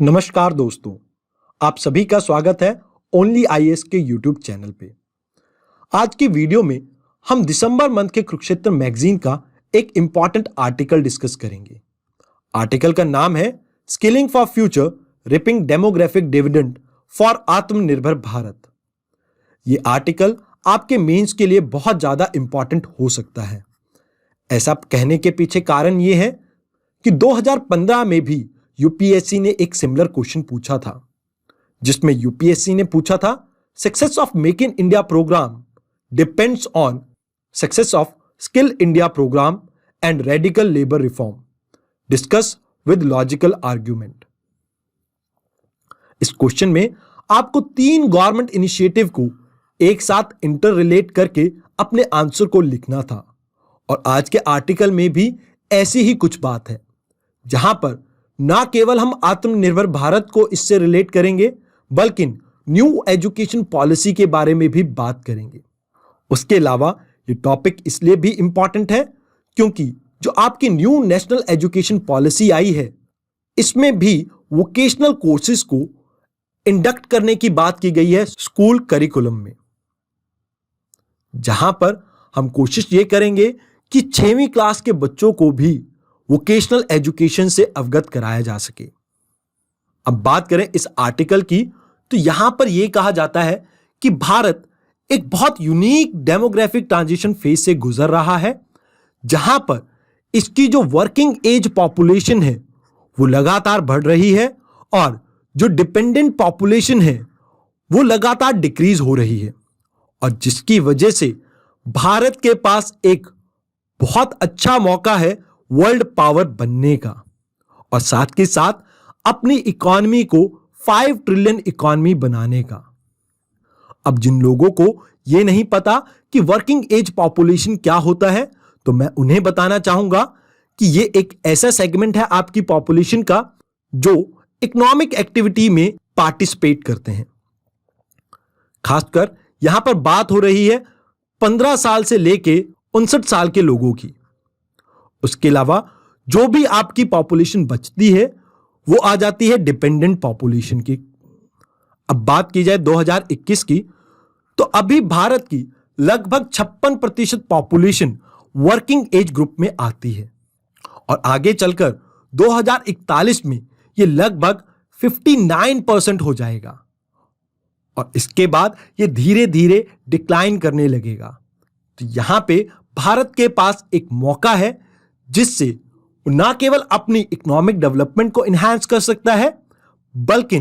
नमस्कार दोस्तों, आप सभी का स्वागत है ओनली आईएएस के यूट्यूब चैनल पे। आज की वीडियो में हम दिसंबर मंथ के कुरुक्षेत्र मैगजीन का एक इंपॉर्टेंट आर्टिकल डिस्कस करेंगे। आर्टिकल का नाम है skilling for future ripping demographic dividend for आत्मनिर्भर भारत। ये आर्टिकल आपके मेंस के लिए बहुत ज्यादा इंपॉर्टेंट हो सकता है। ऐसा कहने के पीछे कारण ये है कि 2015 में भी यूपीएससी ने एक सिमिलर क्वेश्चन पूछा था, जिसमें यूपीएससी ने पूछा था success of Make in India programme depends on success of Skill India programme and radical labour reform discuss with logical argument. इस क्वेश्चन में आपको 3 गवर्नमेंट इनिशिएटिव को एक साथ इंटर रिलेट करके अपने आंसर को लिखना था, और आज के आर्टिकल में भी ऐसी ही कुछ बात है, जहां पर ना केवल हम आत्मनिर्भर भारत को इससे रिलेट करेंगे बल्कि न्यू एजुकेशन पॉलिसी के बारे में भी बात करेंगे। उसके अलावा ये टॉपिक इसलिए भी इंपॉर्टेंट है क्योंकि जो आपकी न्यू नेशनल एजुकेशन पॉलिसी आई है, इसमें भी वोकेशनल कोर्सेज को इंडक्ट करने की बात की गई है स्कूल करिकुलम में, जहां पर हम कोशिश ये करेंगे कि 6वीं क्लास के बच्चों को भी वोकेशनल एजुकेशन से अवगत कराया जा सके। अब बात करें इस आर्टिकल की, तो यहां पर यह कहा जाता है कि भारत एक बहुत यूनिक डेमोग्राफिक ट्रांजिशन फेज से गुजर रहा है, जहां पर इसकी जो वर्किंग एज पॉपुलेशन है वो लगातार बढ़ रही है और जो डिपेंडेंट पॉपुलेशन है वो लगातार डिक्रीज हो रही है, और जिसकी वजह से भारत के पास एक बहुत अच्छा मौका है वर्ल्ड पावर बनने का, और साथ के साथ अपनी इकोनॉमी को 5 ट्रिलियन इकोनॉमी बनाने का। अब जिन लोगों को यह नहीं पता कि वर्किंग एज पॉपुलेशन क्या होता है, तो मैं उन्हें बताना चाहूंगा कि यह एक ऐसा सेगमेंट है आपकी पॉपुलेशन का जो इकोनॉमिक एक्टिविटी में पार्टिसिपेट करते हैं। खासकर यहां पर बात हो रही है 15 साल से लेके 59 साल के लोगों की। उसके अलावा जो भी आपकी पॉपुलेशन बचती है वो आ जाती है डिपेंडेंट पॉपुलेशन की। अब बात की जाए 2021 की, तो अभी भारत की लगभग 56% पॉपुलेशन वर्किंग एज ग्रुप में आती है, और आगे चलकर 2041 में ये लगभग 59% हो जाएगा, और इसके बाद ये धीरे धीरे डिक्लाइन करने लगेगा। तो यहां पे भारत के पास एक मौका है जिससे ना केवल अपनी इकोनॉमिक डेवलपमेंट को इनहैंस कर सकता है बल्कि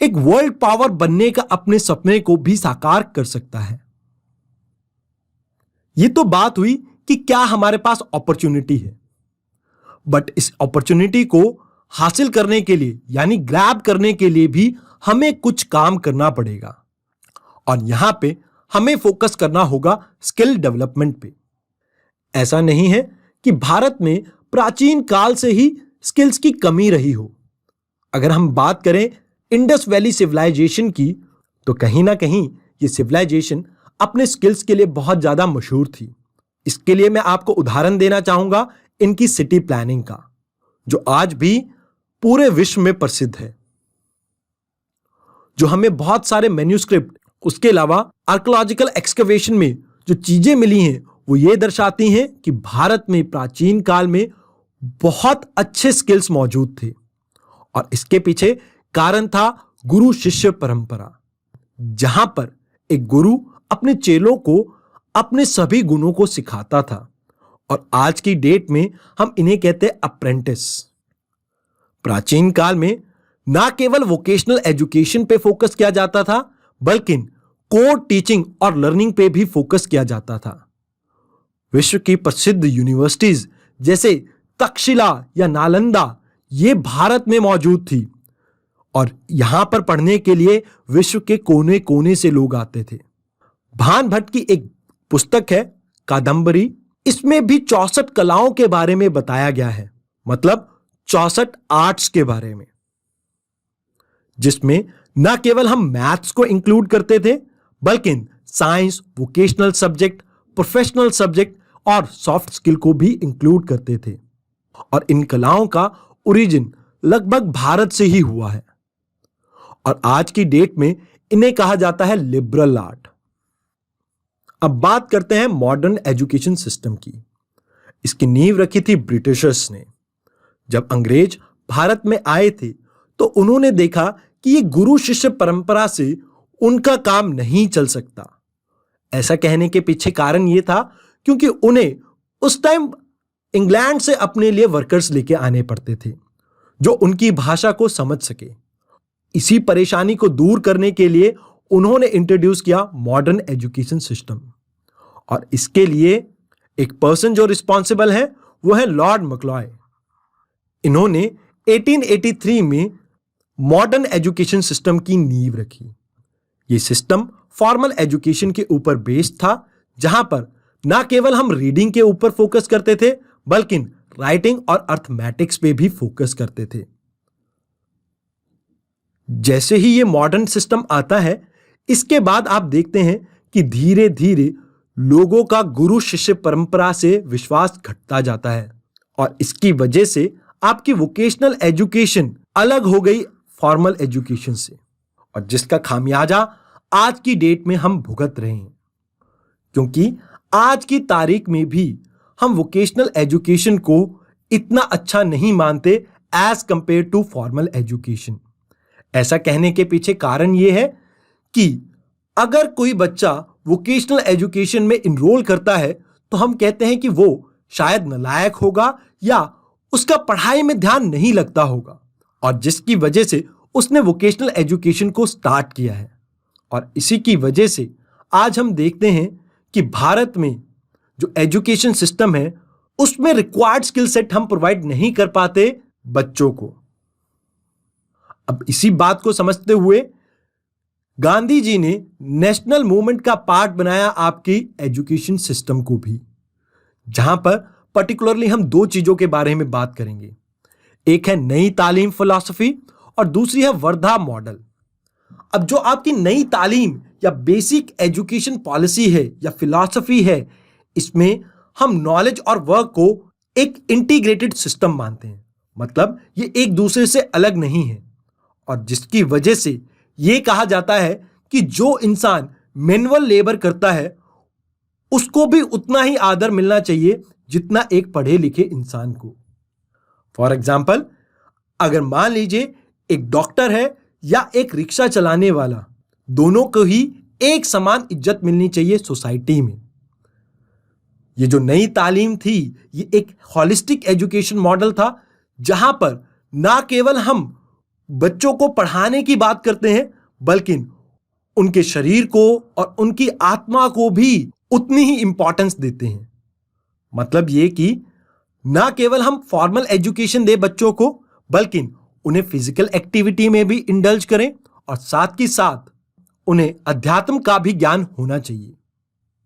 एक वर्ल्ड पावर बनने का अपने सपने को भी साकार कर सकता है। यह तो बात हुई कि क्या हमारे पास अपॉर्चुनिटी है, बट इस अपॉर्चुनिटी को हासिल करने के लिए यानी ग्रैब करने के लिए भी हमें कुछ काम करना पड़ेगा, और यहां पे हमें फोकस करना होगा स्किल डेवलपमेंट पे। ऐसा नहीं है कि भारत में प्राचीन काल से ही स्किल्स की कमी रही हो। अगर हम बात करें इंडस वैली सिविलाइजेशन की, तो कहीं ना कहीं ये सिविलाइजेशन अपने स्किल्स के लिए बहुत ज्यादा मशहूर थी। इसके लिए मैं आपको उदाहरण देना चाहूंगा इनकी सिटी प्लानिंग का, जो आज भी पूरे विश्व में प्रसिद्ध है। जो हमें बहुत सारे मैन्यूस्क्रिप्ट, उसके अलावा आर्कियोलॉजिकल एक्सकवेशन में जो चीजें मिली हैं वो ये दर्शाती हैं कि भारत में प्राचीन काल में बहुत अच्छे स्किल्स मौजूद थे, और इसके पीछे कारण था गुरु शिष्य परंपरा, जहां पर एक गुरु अपने चेलों को अपने सभी गुणों को सिखाता था, और आज की डेट में हम इन्हें कहते हैं अप्रेंटिस। प्राचीन काल में ना केवल वोकेशनल एजुकेशन पे फोकस किया जाता था बल्कि कोर टीचिंग और लर्निंग पे भी फोकस किया जाता था। विश्व की प्रसिद्ध यूनिवर्सिटीज जैसे तक्षशिला या नालंदा ये भारत में मौजूद थी, और यहां पर पढ़ने के लिए विश्व के कोने कोने से लोग आते थे। भान भट्ट की एक पुस्तक है कादंबरी, इसमें भी 64 कलाओं के बारे में बताया गया है, मतलब 64 आर्ट्स के बारे में, जिसमें ना केवल हम मैथ्स को इंक्लूड करते थे बल्कि science, vocational subject, professional subject और सॉफ्ट स्किल को भी इंक्लूड करते थे। और इन कलाओं का ओरिजिन लगभग भारत से ही हुआ है और आज की डेट में इन्हें कहा जाता है लिबरल आर्ट। अब बात करते हैं मॉडर्न एजुकेशन सिस्टम की। इसकी नींव रखी थी ब्रिटिशर्स ने। जब अंग्रेज भारत में आए थे तो उन्होंने देखा कि ये गुरु शिष्य परंपरा से उनका काम नहीं चल सकता। ऐसा कहने के पीछे कारण यह था क्योंकि उन्हें उस टाइम इंग्लैंड से अपने लिए वर्कर्स लेके आने पड़ते थे जो उनकी भाषा को समझ सके। इसी परेशानी को दूर करने के लिए उन्होंने इंट्रोड्यूस किया मॉडर्न एजुकेशन सिस्टम और इसके लिए एक पर्सन जो रिस्पॉन्सिबल है वो है लॉर्ड मैक्लॉय। इन्होंने 1883 में मॉडर्न एजुकेशन सिस्टम की नींव रखी। ये सिस्टम फॉर्मल एजुकेशन के ऊपर बेस्ड था जहां पर ना केवल हम रीडिंग के ऊपर फोकस करते थे बल्कि राइटिंग और अर्थमेटिक्स पे भी फोकस करते थे। जैसे ही ये मॉडर्न सिस्टम आता है इसके बाद आप देखते हैं कि धीरे धीरे लोगों का गुरु शिष्य परंपरा से विश्वास घटता जाता है और इसकी वजह से आपकी वोकेशनल एजुकेशन अलग हो गई फॉर्मल एजुकेशन से और जिसका खामियाजा आज की डेट में हम भुगत रहे हैं क्योंकि आज की तारीख में भी हम वोकेशनल एजुकेशन को इतना अच्छा नहीं मानते as compare to formal education. ऐसा कहने के पीछे कारण यह है कि अगर कोई बच्चा वोकेशनल एजुकेशन में इनरोल करता है तो हम कहते हैं कि वो शायद नालायक होगा या उसका पढ़ाई में ध्यान नहीं लगता होगा और जिसकी वजह से उसने वोकेशनल एजुकेशन को स्टार्ट किया है। और इसी की वजह से आज हम देखते हैं कि भारत में जो एजुकेशन सिस्टम है उसमें रिक्वायर्ड स्किल सेट हम प्रोवाइड नहीं कर पाते बच्चों को। अब इसी बात को समझते हुए गांधी जी ने नेशनल मूवमेंट का पार्ट बनाया आपकी एजुकेशन सिस्टम को भी, जहां पर पर्टिकुलरली हम दो चीजों के बारे में बात करेंगे। एक है नई तालीम फिलॉसफी और दूसरी है वर्धा मॉडल। अब जो आपकी नई तालीम या बेसिक एजुकेशन पॉलिसी है या फिलॉसफी है, इसमें हम नॉलेज और वर्क को एक इंटीग्रेटेड सिस्टम मानते हैं, मतलब ये एक दूसरे से अलग नहीं है और जिसकी वजह से ये कहा जाता है कि जो इंसान मैनुअल लेबर करता है उसको भी उतना ही आदर मिलना चाहिए जितना एक पढ़े लिखे इंसान को। फॉर एग्जाम्पल, अगर मान लीजिए एक डॉक्टर है या एक रिक्शा चलाने वाला, दोनों को ही एक समान इज्जत मिलनी चाहिए सोसाइटी में। ये जो नई तालीम थी ये एक हॉलिस्टिक एजुकेशन मॉडल था जहां पर ना केवल हम बच्चों को पढ़ाने की बात करते हैं बल्कि उनके शरीर को और उनकी आत्मा को भी उतनी ही इंपॉर्टेंस देते हैं। मतलब ये कि ना केवल हम फॉर्मल एजुकेशन दे बच्चों को बल्कि उन्हें फिजिकल एक्टिविटी में भी इंडल्ज करें और साथ ही साथ उन्हें अध्यात्म का भी ज्ञान होना चाहिए।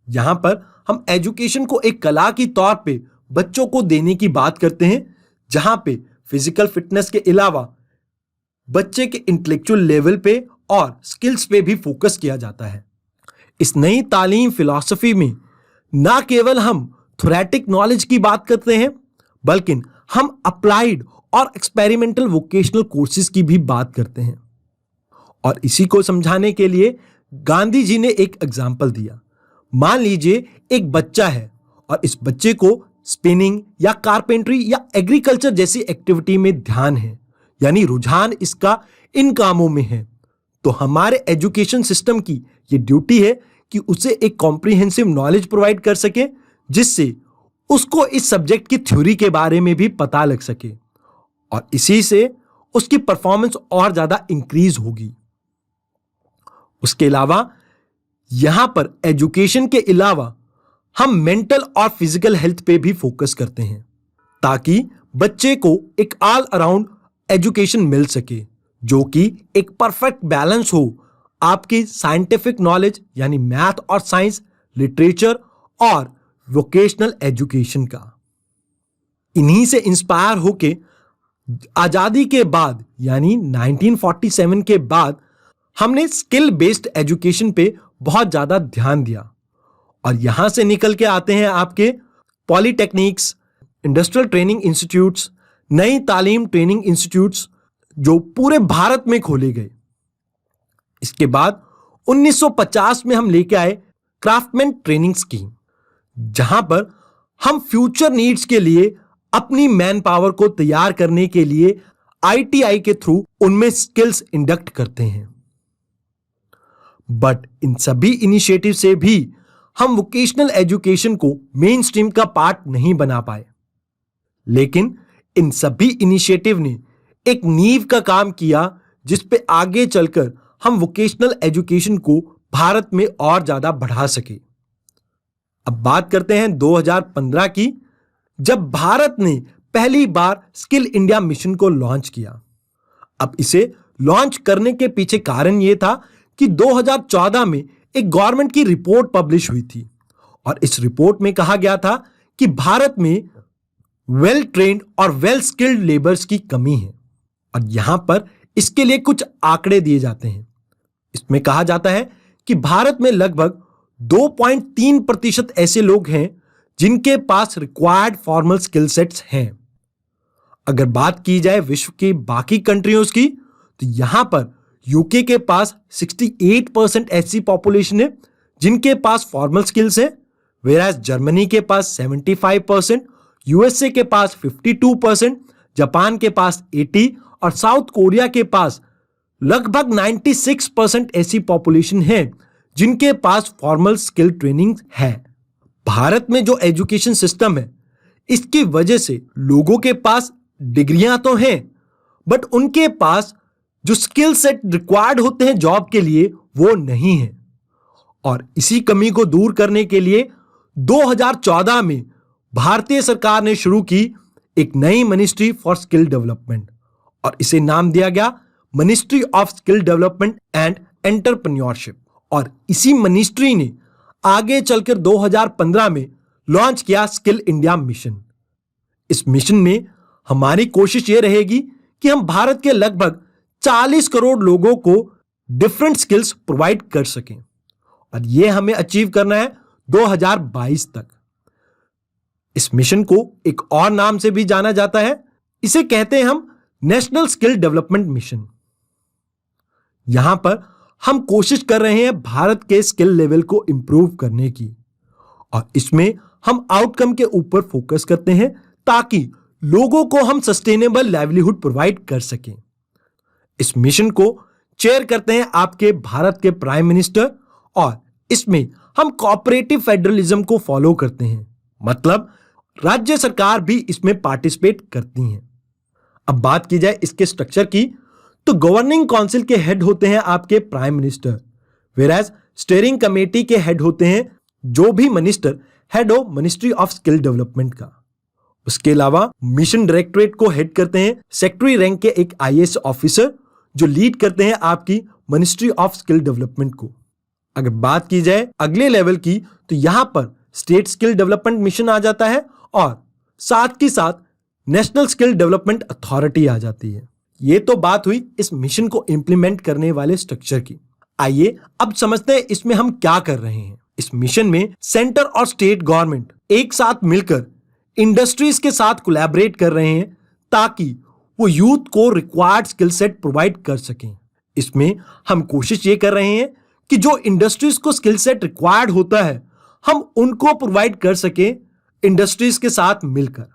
यहां पर हम एजुकेशन को एक कला की तौर पे बच्चों को देने की बात करते हैं जहां पे फिजिकल फिटनेस के अलावा बच्चे के इंटेलेक्चुअल लेवल पे और स्किल्स पे भी फोकस किया जाता है। इस नई तालीम फिलॉसफी में ना केवल हम थ्योरेटिक नॉलेज की बात करते हैं बल्कि हम अप्लाइड और एक्सपेरिमेंटल वोकेशनल कोर्सेज की भी बात करते हैं। और इसी को समझाने के लिए गांधी जी ने एक एग्जाम्पल दिया। मान लीजिए एक बच्चा है और इस बच्चे को स्पिनिंग या कारपेंट्री या एग्रीकल्चर जैसी एक्टिविटी में ध्यान है, यानी रुझान इसका इन कामों में है, तो हमारे एजुकेशन सिस्टम की ये ड्यूटी है कि उसे एक कॉम्प्रिहेंसिव नॉलेज प्रोवाइड कर सके जिससे उसको इस सब्जेक्ट की थ्योरी के बारे में भी पता लग सके और इसी से उसकी परफॉर्मेंस और ज्यादा इंक्रीज होगी। उसके अलावा यहां पर एजुकेशन के अलावा हम मेंटल और फिजिकल हेल्थ पे भी फोकस करते हैं ताकि बच्चे को एक ऑल अराउंड एजुकेशन मिल सके जो कि एक परफेक्ट बैलेंस हो आपकी साइंटिफिक नॉलेज यानी मैथ और साइंस, लिटरेचर और वोकेशनल एजुकेशन का। इन्हीं से इंस्पायर होके आजादी के बाद यानी 1947 के बाद हमने स्किल बेस्ड एजुकेशन पे बहुत ज्यादा ध्यान दिया और यहां से निकल के आते हैं आपके पॉलिटेक्निक्स, इंडस्ट्रियल ट्रेनिंग इंस्टीट्यूट्स, नई तालीम ट्रेनिंग इंस्टीट्यूट्स जो पूरे भारत में खोले गए। इसके बाद 1950 में हम लेके आए क्राफ्टमैन ट्रेनिंग स्कीम, जहां पर हम फ्यूचर नीड्स के लिए अपनी मैन पावर को तैयार करने के लिए आईटीआई के थ्रू उनमें स्किल्स इंडक्ट करते हैं। बट इन सभी इनिशिएटिव से भी हम वोकेशनल एजुकेशन को मेन स्ट्रीम का पार्ट नहीं बना पाए, लेकिन इन सभी इनिशिएटिव ने एक नींव का काम किया जिस पे आगे चलकर हम वोकेशनल एजुकेशन को भारत में और ज्यादा बढ़ा सके। अब बात करते हैं 2015 की, जब भारत ने पहली बार स्किल इंडिया मिशन को लॉन्च किया। अब इसे लॉन्च करने के पीछे कारण यह था कि 2014 में एक गवर्नमेंट की रिपोर्ट पब्लिश हुई थी और इस रिपोर्ट में कहा गया था कि भारत में वेल ट्रेन्ड और वेल स्किल्ड लेबर्स की कमी है और यहां पर इसके लिए कुछ आंकड़े दिए जाते हैं। इसमें कहा जाता है कि भारत में लगभग 2.3% ऐसे लोग हैं जिनके पास रिक्वायर्ड फॉर्मल स्किल सेट्स हैं। अगर बात की जाए विश्व की बाकी कंट्रियों की, तो यहां पर यूके के पास 68% ऐसी पॉपुलेशन है जिनके पास फॉर्मल स्किल्स है, वेराज जर्मनी के पास 75%, यूएसए के पास 52%, जापान के पास 80% और साउथ कोरिया के पास लगभग 96% ऐसी पॉपुलेशन है जिनके पास फॉर्मल स्किल ट्रेनिंग है। भारत में जो एजुकेशन सिस्टम है, इसकी वजह से लोगों के पास डिग्रियां तो हैं, बट उनके पास जो स्किल सेट रिक्वायर्ड होते हैं जॉब के लिए वो नहीं है। और इसी कमी को दूर करने के लिए 2014 में भारतीय सरकार ने शुरू की एक नई मिनिस्ट्री फॉर स्किल डेवलपमेंट और इसे नाम दिया गया ministry of skill development and entrepreneurship. और इसी मिनिस्ट्री ने आगे चलकर 2015 में लॉन्च किया स्किल इंडिया मिशन। इस मिशन में हमारी कोशिश यह रहेगी कि हम भारत के लगभग 40 करोड़ लोगों को डिफरेंट स्किल्स प्रोवाइड कर सकें और यह हमें अचीव करना है 2022 तक। इस मिशन को एक और नाम से भी जाना जाता है, इसे कहते हैं हम नेशनल स्किल डेवलपमेंट मिशन। यहां पर हम कोशिश कर रहे हैं भारत के स्किल लेवल को इंप्रूव करने की और इसमें हम आउटकम के ऊपर फोकस करते हैं ताकि लोगों को हम सस्टेनेबल लाइवलीहुड प्रोवाइड कर सकें। इस मिशन को चेयर करते हैं आपके भारत के प्राइम मिनिस्टर और इसमें हम कोऑपरेटिव फेडरलिज्म को फॉलो करते हैं, मतलब राज्य सरकार भी इसमें पार्टिसिपेट करती हैं। अब बात की जाए इसके स्ट्रक्चर की, तो गवर्निंग काउंसिल के हेड होते हैं आपके प्राइम मिनिस्टर, वेराज स्टीयरिंग कमेटी के हेड होते हैं जो भी मिनिस्टर हेड हो मिनिस्ट्री ऑफ स्किल डेवलपमेंट का। उसके अलावा मिशन डायरेक्टरेट को हेड करते हैं सेक्रेटरी रैंक के एक आईएएस ऑफिसर जो लीड करते हैं आपकी मिनिस्ट्री ऑफ स्किल डेवलपमेंट को। अगर बात की जाए अगले लेवल की, तो यहां पर स्टेट स्किल डेवलपमेंट मिशन आ जाता है और साथ के साथ नेशनल स्किल डेवलपमेंट अथॉरिटी आ जाती है। ये तो बात हुई इस मिशन को इंप्लीमेंट करने वाले स्ट्रक्चर की। आइए अब समझते हैं इसमें हम क्या कर रहे हैं। इस मिशन में सेंटर और स्टेट गवर्नमेंट एक साथ मिलकर इंडस्ट्रीज के साथ कोलैबोरेट कर रहे हैं ताकि वो यूथ को रिक्वायर्ड स्किल सेट प्रोवाइड कर सकें। इसमें हम कोशिश ये कर रहे हैं कि जो इंडस्ट्रीज को स्किल सेट रिक्वायर्ड होता है हम उनको प्रोवाइड कर सकें इंडस्ट्रीज के साथ मिलकर।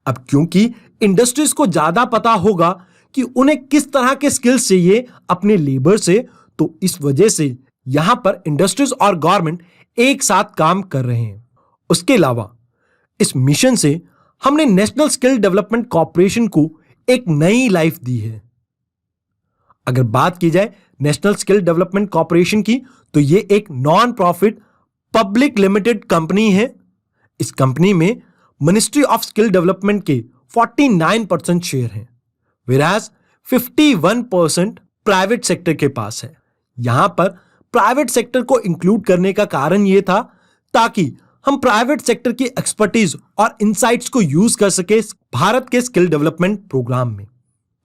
अब क्योंकि इंडस्ट्रीज को ज्यादा पता होगा कि उन्हें किस तरह के स्किल्स चाहिए अपने लेबर से, तो इस वजह से यहां पर इंडस्ट्रीज और गवर्नमेंट एक साथ काम कर रहे हैं। उसके अलावा इस मिशन से हमने नेशनल स्किल डेवलपमेंट कॉर्पोरेशन को एक नई लाइफ दी है। अगर बात की जाए नेशनल स्किल डेवलपमेंट कॉर्पोरेशन की, तो यह एक non profit public limited company है। इस कंपनी में मिनिस्ट्री ऑफ स्किल डेवलपमेंट के 49% शेयर हैं, वेराज 51% प्राइवेट सेक्टर के पास है। यहां पर प्राइवेट सेक्टर को इंक्लूड करने का कारण यह था ताकि हम प्राइवेट सेक्टर की एक्सपर्टीज और इनसाइट्स को यूज कर सके भारत के स्किल डेवलपमेंट प्रोग्राम में।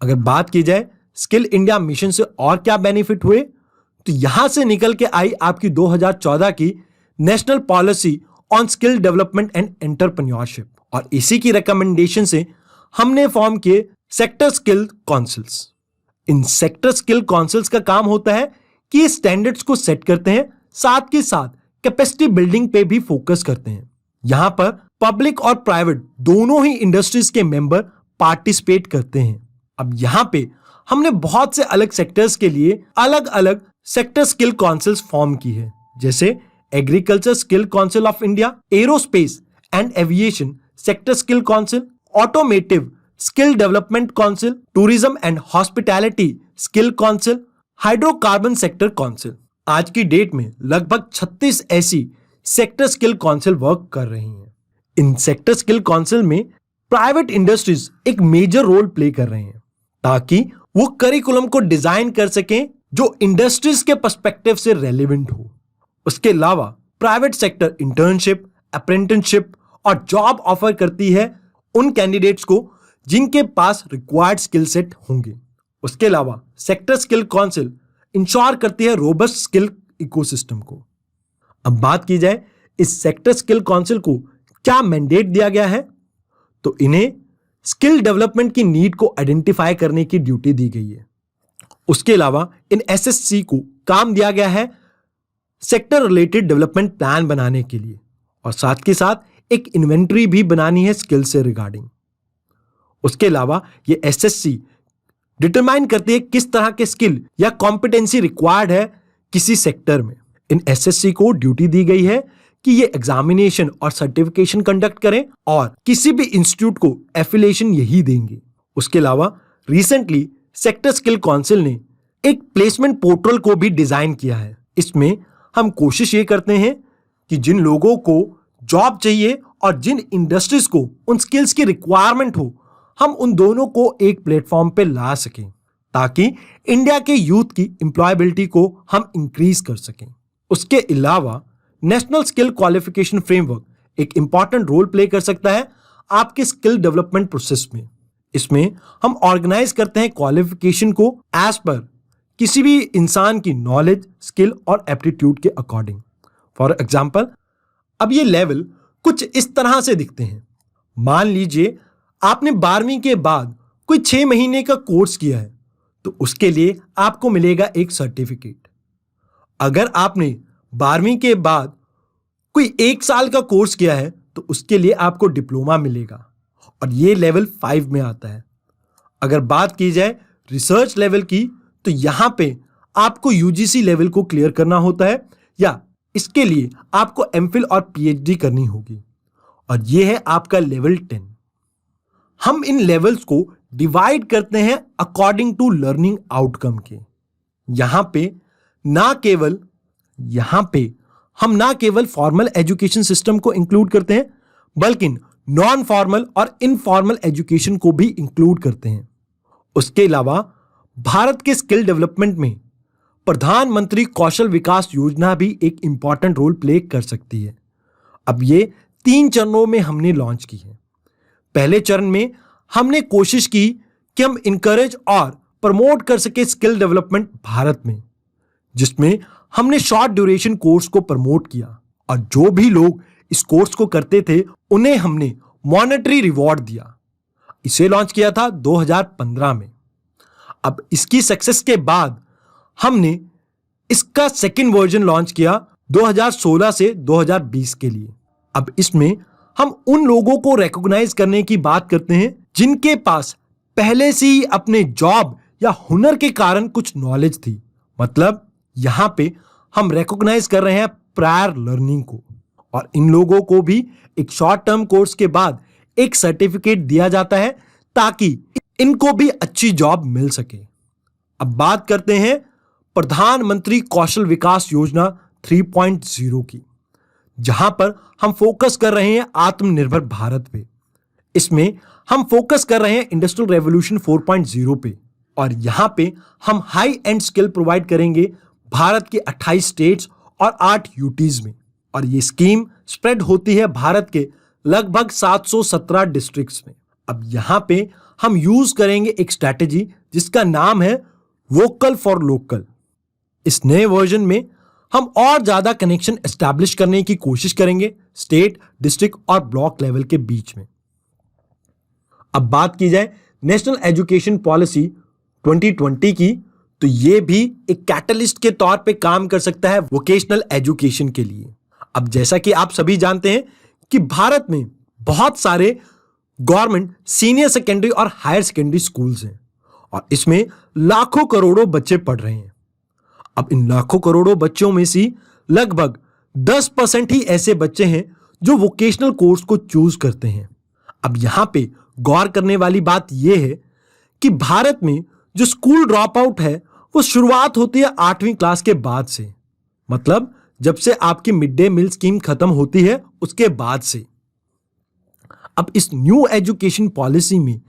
अगर बात की जाए स्किल इंडिया मिशन से और क्या बेनिफिट हुए, तो यहां से निकल के आई आपकी 2014 की national policy on skill development and entrepreneurship और इसी की रिकमेंडेशन से हमने फॉर्म किए sector skill councils. In sector skill councils का काम होता है कि ये स्टैंडर्ड्स को सेट करते हैं, साथ के साथ कैपेसिटी बिल्डिंग पे भी फोकस करते हैं। यहां पर पब्लिक और प्राइवेट दोनों ही इंडस्ट्रीज के मेंबर पार्टिसिपेट करते हैं। अब यहां पे हमने बहुत से अलग सेक्टर्स के लिए अलग अलग सेक्टर स्किल काउंसिल्स फॉर्म की है, जैसे agriculture skill council of India, aerospace and aviation sector skill council, automotive skill development council, tourism and hospitality skill council, hydrocarbon sector council. आज की डेट में लगभग 36 ऐसी सेक्टर स्किल काउंसिल वर्क कर रही हैं। इन सेक्टर स्किल काउंसिल में private industries एक मेजर रोल प्ले कर रहे हैं ताकि वो करिकुलम को डिजाइन कर सकें जो इंडस्ट्रीज के पर्सपेक्टिव से रेलेवेंट हो। उसके अलावा प्राइवेट सेक्टर इंटर्नशिप, अप्रेंटिसशिप और जॉब ऑफर करती है उन कैंडिडेट्स को जिनके पास रिक्वायर्ड स्किल सेट होंगे। उसके अलावा सेक्टर स्किल काउंसिल इंश्योर करती है रोबस्ट स्किल इकोसिस्टम को। अब बात की जाए इस सेक्टर स्किल काउंसिल को क्या मैंडेट दिया गया है, तो इन्हें स्किल डेवलपमेंट की नीड को आइडेंटिफाई करने की ड्यूटी दी गई है। उसके अलावा इन एसएससी को काम दिया गया है सेक्टर रिलेटेड डेवलपमेंट प्लान बनाने के लिए, और साथ के साथ एक इन्वेंटरी भी बनानी है स्किल से रिगार्डिंग। उसके अलावा ये एसएससी डिटरमाइन करती है किस तरह के स्किल या कॉम्पिटेंसी रिक्वायर्ड है किसी सेक्टर में। इन एसएससी को ड्यूटी दी गई है कि ये एग्जामिनेशन और सर्टिफिकेशन कंडक्ट करें और किसी भी इंस्टीट्यूट को एफिलिएशन यही देंगे। उसके अलावा रिसेंटली सेक्टर स्किल काउंसिल ने एक प्लेसमेंट पोर्टल को भी डिजाइन किया है। इसमें हम कोशिश ये करते हैं कि जिन लोगों को जॉब चाहिए और जिन इंडस्ट्रीज को उन स्किल्स की रिक्वायरमेंट हो, हम उन दोनों को एक प्लेटफॉर्म पे ला सकें ताकि इंडिया के यूथ की एम्प्लॉयबिलिटी को हम इंक्रीज कर सकें। उसके अलावा नेशनल स्किल क्वालिफिकेशन फ्रेमवर्क एक इंपॉर्टेंट रोल प्ले कर सकता है आपके स्किल डेवलपमेंट प्रोसेस में। इसमें हम ऑर्गेनाइज करते हैं क्वालिफिकेशन को एज पर किसी भी इंसान की नॉलेज, स्किल और एप्टीट्यूड के अकॉर्डिंग। फॉर एग्जाम्पल, अब ये लेवल कुछ इस तरह से दिखते हैं। मान लीजिए आपने 12वीं के बाद कोई 6 महीने का कोर्स किया है, तो उसके लिए आपको मिलेगा एक सर्टिफिकेट। अगर आपने 12वीं के बाद कोई 1 साल का कोर्स किया है, तो उसके लिए आपको डिप्लोमा मिलेगा, और ये लेवल 5 में आता है। अगर बात की जाए रिसर्च लेवल की, तो यहां पे आपको यूजीसी लेवल को क्लियर करना होता है, या इसके लिए आपको एमफिल और पीएचडी करनी होगी, और ये है आपका लेवल 10। हम इन लेवल्स को डिवाइड करते हैं अकॉर्डिंग टू लर्निंग आउटकम के। यहां पे हम ना केवल फॉर्मल एजुकेशन सिस्टम को इंक्लूड करते हैं, बल्कि नॉन फॉर्मल और इनफॉर्मल एजुकेशन को भी इंक्लूड करते हैं। उसके अलावा भारत के स्किल डेवलपमेंट में प्रधानमंत्री कौशल विकास योजना भी एक इंपॉर्टेंट रोल प्ले कर सकती है। अब ये 3 चरणों में हमने लॉन्च की है। पहले चरण में हमने कोशिश की कि हम इनकरेज और प्रमोट कर सके स्किल डेवलपमेंट भारत में, जिसमें हमने शॉर्ट ड्यूरेशन कोर्स को प्रमोट किया, और जो भी लोग इस कोर्स को करते थे उन्हें हमने मॉनेटरी रिवॉर्ड दिया। इसे लॉन्च किया था 2015 में। अब इसकी सक्सेस के बाद हमने इसका सेकंड वर्जन लॉन्च किया 2016 से 2020 के लिए। अब इसमें हम उन लोगों को रिकॉग्नाइज करने की बात करते हैं जिनके पास पहले से ही अपने जॉब या हुनर के कारण कुछ नॉलेज थी। मतलब यहां पे हम रिकॉग्नाइज कर रहे हैं प्रायर लर्निंग को, और इन लोगों को भी एक शॉर्ट टर्म कोर्स के बाद एक सर्टिफिकेट दिया जाता है ताकि इनको भी अच्छी जॉब मिल सके। अब बात करते हैं प्रधानमंत्री कौशल विकास योजना 3.0 की, जहां पर हम फोकस कर रहे हैं आत्मनिर्भर भारत पे। इसमें हम फोकस कर रहे हैं इंडस्ट्रियल रेवोल्यूशन 4.0 पे, और यहां पे हम हाई एंड स्किल प्रोवाइड करेंगे भारत के 28 स्टेट्स और 8 यूटीज में, और ये स्कीम स्प्रेड होती है भारत के लगभग 717 डिस्ट्रिक्ट्स में। अब यहां पे हम यूज करेंगे एक स्ट्रैटेजी जिसका नाम है वोकल फॉर लोकल। इस नए वर्जन में हम और ज्यादा कनेक्शन एस्टैब्लिश करने की कोशिश करेंगे स्टेट, डिस्ट्रिक्ट और ब्लॉक लेवल के बीच में। अब बात की जाए नेशनल एजुकेशन पॉलिसी 2020 की, तो ये भी एक कैटलिस्ट के तौर पे काम कर सकता है वोकेशनल एजुकेशन के लिए। अब जैसा कि आप सभी जानते हैं कि भारत में बहुत सारे गवर्नमेंट सीनियर सेकेंडरी और हायर सेकेंडरी स्कूल्स हैं और इसमें लाखों करोड़ों बच्चे पढ़ रहे हैं। अब इन लाखों करोड़ों बच्चों में से लगभग 10% ही ऐसे बच्चे हैं जो वोकेशनल कोर्स को चूज करते हैं। अब यहां पे गौर करने वाली बात यह है कि भारत में जो स्कूल ड्रॉप आउट है वो शुरुआत होती है 8वीं क्लास के बाद से, मतलब जब से आपकी मिड डे मील स्कीम खत्म होती है उसके बाद से। अब इस न्यू एजुकेशन पॉलिसी में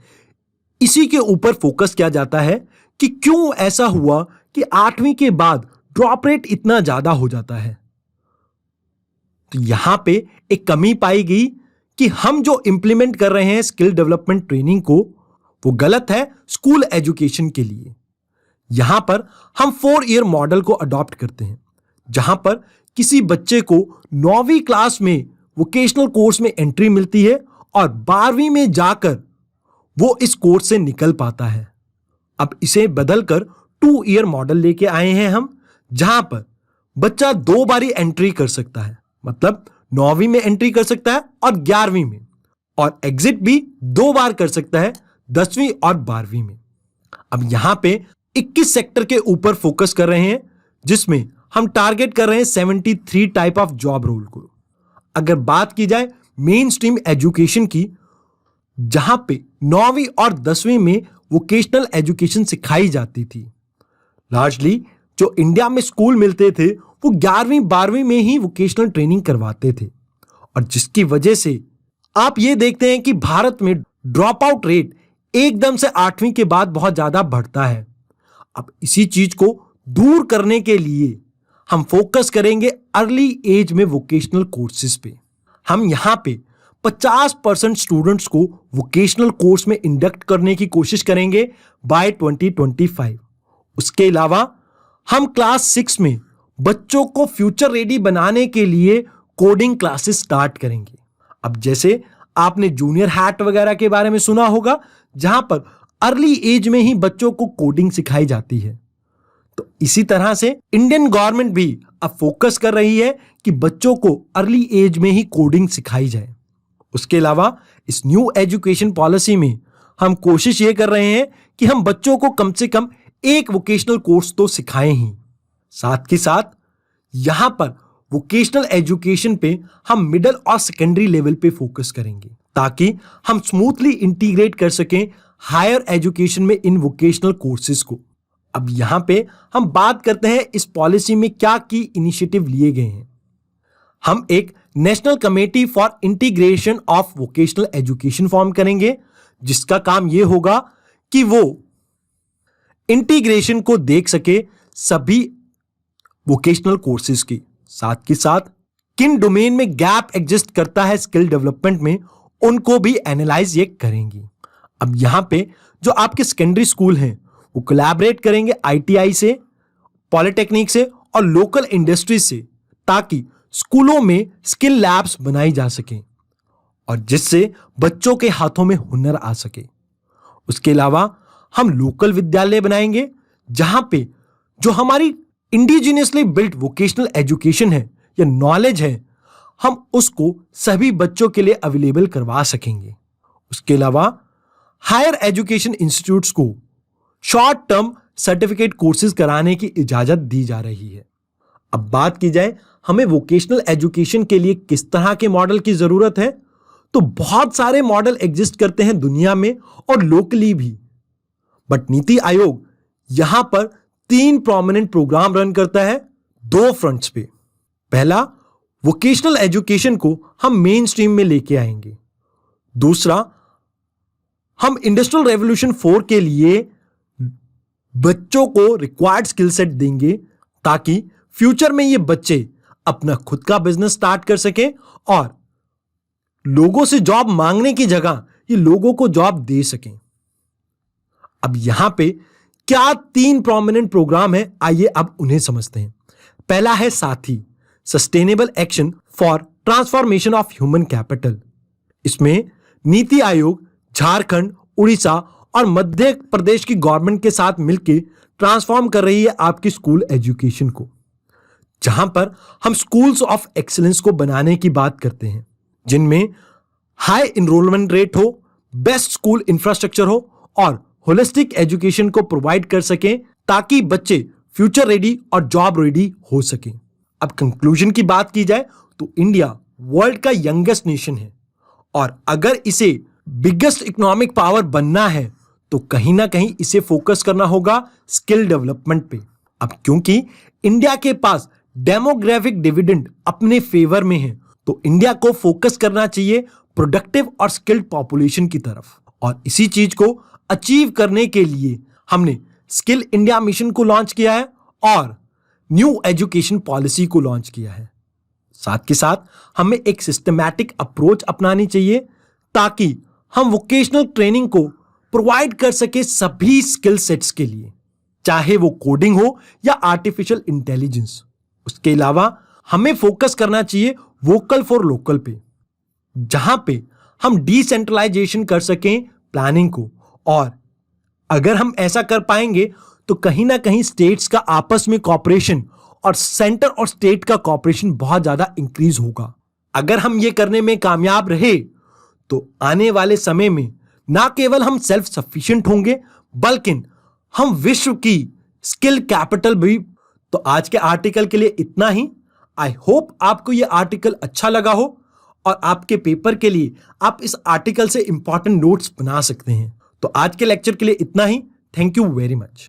इसी के ऊपर फोकस किया जाता है कि क्यों ऐसा हुआ कि 8वीं के बाद ड्रॉप रेट इतना ज्यादा हो जाता है। तो यहां पे एक कमी पाई गई कि हम जो इंप्लीमेंट कर रहे हैं स्किल डेवलपमेंट ट्रेनिंग को, वो गलत है स्कूल एजुकेशन के लिए। यहां पर हम 4 ईयर मॉडल को अडॉप्ट करते हैं, जहां पर किसी बच्चे को 9वीं क्लास में वोकेशनल कोर्स में एंट्री मिलती है और 12वीं में जाकर वो इस कोर्स से निकल पाता है। अब इसे बदलकर 2 ईयर मॉडल लेके आए हैं हम, जहां पर बच्चा 2 बारी एंट्री कर सकता है, मतलब 9वीं में एंट्री कर सकता है और 11वीं में, और एग्जिट भी 2 बार कर सकता है, 10वीं और 12वीं में। अब यहां पे 21 सेक्टर के ऊपर फोकस कर रहे हैं, जिसमें हम टारगेट कर रहे हैं 73 टाइप ऑफ जॉब रोल को। अगर बात की जाए मेन स्ट्रीम एजुकेशन की, जहां पे 9वीं और 10वीं में वोकेशनल एजुकेशन सिखाई जाती थी, लार्जली जो इंडिया में स्कूल मिलते थे वो 11वीं 12वीं में ही वोकेशनल ट्रेनिंग करवाते थे, और जिसकी वजह से आप ये देखते हैं कि भारत में ड्रॉप आउट रेट एकदम से 8वीं के बाद बहुत ज्यादा बढ़ता है। अब इसी चीज को दूर करने के लिए हम फोकस करेंगे अर्ली एज में वोकेशनल कोर्सेज पे। हम यहां पे 50% स्टूडेंट्स को वोकेशनल कोर्स में इंडक्ट करने की कोशिश करेंगे बाय 2025। उसके अलावा हम क्लास 6 में बच्चों को फ्यूचर रेडी बनाने के लिए कोडिंग क्लासेस स्टार्ट करेंगे। अब जैसे आपने जूनियर हैट वगैरह के बारे में सुना होगा, जहां पर अर्ली एज में ही बच्चों को कोडिंग सिखाई जाती है, तो इसी तरह से इंडियन गवर्नमेंट भी अब फोकस कर रही है कि बच्चों को अर्ली एज में ही कोडिंग सिखाई जाए। उसके अलावा इस न्यू एजुकेशन पॉलिसी में हम कोशिश ये कर रहे हैं कि हम बच्चों को कम से कम एक वोकेशनल कोर्स तो सिखाएं ही। साथ ही साथ यहां पर वोकेशनल एजुकेशन पे हम मिडिल और सेकेंडरी लेवल पे फोकस करेंगे, ताकि हम स्मूथली इंटीग्रेट कर सकें हायर एजुकेशन में इन वोकेशनल कोर्सेज को। अब यहां पे हम बात करते हैं इस पॉलिसी में क्या की इनिशिएटिव लिए गए हैं। हम एक national committee for integration of vocational education form करेंगे, जिसका काम यह होगा कि वो इंटीग्रेशन को देख सके सभी वोकेशनल कोर्सेज की, साथ ही साथ किन डोमेन में गैप एग्जिस्ट करता है स्किल डेवलपमेंट में, उनको भी एनालाइज ये करेंगी। अब यहां पे जो आपके सेकेंडरी स्कूल हैं वो कोलैबोरेट करेंगे ITI से, पॉलिटेक्निक से और लोकल इंडस्ट्री से, ताकि स्कूलों में स्किल लैब्स बनाई जा सकें और जिससे बच्चों के हाथों में हुनर आ सके। उसके अलावा हम लोकल विद्यालय बनाएंगे, जहां पे जो हमारी इंडिजिनियसली बिल्ट वोकेशनल एजुकेशन है या नॉलेज है, हम उसको सभी बच्चों के लिए अवेलेबल करवा सकेंगे। उसके अलावा हायर एजुकेशन इंस्टीट्यूट्स को शॉर्ट टर्म सर्टिफिकेट कोर्सेज कराने की इजाजत दी जा रही है। अब बात की जाए हमें वोकेशनल एजुकेशन के लिए किस तरह के मॉडल की जरूरत है, तो बहुत सारे मॉडल एग्जिस्ट करते हैं दुनिया में और लोकली भी, बट नीति आयोग यहां पर 3 प्रोमिनेंट प्रोग्राम रन करता है 2 फ्रंट्स पे। पहला, वोकेशनल एजुकेशन को हम मेन स्ट्रीम में लेके आएंगे। दूसरा, हम इंडस्ट्रियल रेवोल्यूशन 4 के लिए बच्चों को रिक्वायर्ड स्किल सेट देंगे, ताकि फ्यूचर में ये बच्चे अपना खुद का बिजनेस स्टार्ट कर सकें और लोगों से जॉब मांगने की जगह ये लोगों को जॉब दे सकें। अब यहां पे क्या 3 प्रोमिनेंट प्रोग्राम है, आइए अब उन्हें समझते हैं। पहला है साथी, sustainable action for transformation of human capital. इसमें नीति आयोग झारखंड, उड़ीसा और मध्य प्रदेश की गवर्नमेंट के साथ मिलकर ट्रांसफॉर्म कर रही है आपकी स्कूल एजुकेशन को, जहां पर हम स्कूल्स ऑफ एक्सीलेंस को बनाने की बात करते हैं, जिनमें हाई इनरोलमेंट रेट हो, बेस्ट स्कूल इंफ्रास्ट्रक्चर हो और होलिस्टिक एजुकेशन को प्रोवाइड कर सकें, ताकि बच्चे फ्यूचर रेडी और जॉब रेडी हो सकें। अब कंक्लूजन की बात की जाए तो इंडिया वर्ल्ड का यंगेस्ट नेशन है और अगर इसे बिगेस्ट इकोनॉमिक पावर बनना है तो कहीं ना कहीं इसे फोकस करना होगा स्किल डेवलपमेंट पे। अब क्योंकि इंडिया के पास डेमोग्राफिक डिविडेंड अपने फेवर में है, तो इंडिया को फोकस करना चाहिए प्रोडक्टिव और स्किल्ड पॉपुलेशन की तरफ, और इसी चीज को अचीव करने के लिए हमने स्किल इंडिया मिशन को लॉन्च किया है और न्यू एजुकेशन पॉलिसी को लॉन्च किया है। साथ के साथ हमें एक सिस्टमैटिक अप्रोच अपनानी चाहिए ताकि हम वोकेशनल ट्रेनिंग को प्रोवाइड कर सके सभी स्किल सेट्स के लिए, चाहे वो कोडिंग हो या आर्टिफिशियल इंटेलिजेंस। उसके अलावा हमें फोकस करना चाहिए वोकल फॉर लोकल पे, जहां पे हम डिसेंट्रलाइजेशन कर सकें प्लानिंग को, और अगर हम ऐसा कर पाएंगे तो कहीं ना कहीं स्टेट्स का आपस में कॉपरेशन और सेंटर और स्टेट का कॉपरेशन बहुत ज्यादा इंक्रीज होगा। अगर हम ये करने में कामयाब रहे तो आने वाले समय में ना केवल हम सेल्फ सफिशिएंट होंगे बल्कि हम विश्व की स्किल कैपिटल भी। तो आज के आर्टिकल के लिए इतना ही। आई होप आपको यह आर्टिकल अच्छा लगा हो और आपके पेपर के लिए आप इस आर्टिकल से इंपॉर्टेंट नोट्स बना सकते हैं। तो आज के लेक्चर के लिए इतना ही। Thank you very much.